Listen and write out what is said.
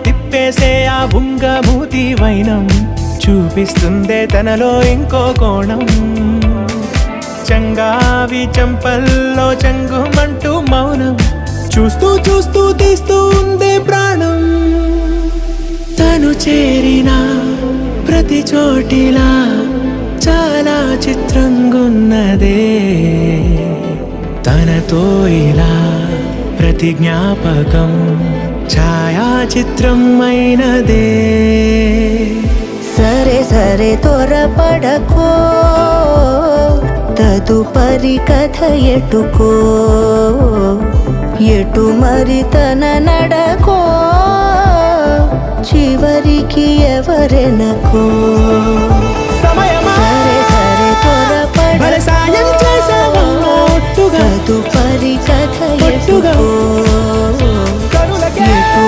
తిప్పేసే ఆ బుంగమూతి వైనం చూపిస్తుందే తనలో ఇంకో కోణం. చంగావి చంపల్లో చంగుమంటూ మౌనం చూస్తూ చూస్తూ తీస్తూ ఉందే ప్రాణం. తను చేరిన ప్రతి చోటిలా చాలా చిత్రంగున్నదే. తనతో ఇలా ప్రతి జ్ఞాపకం ఛాయాచిత్రం అయినదే. సరే సరే త్వరపడకో, తదుపరి కథ ఎటుకో, ఎటు మరి తన నడకో, చివరికి ఎవరెనకో. సరే సరే త్వరపడకో, తదుపరి కథ ఎటుకో,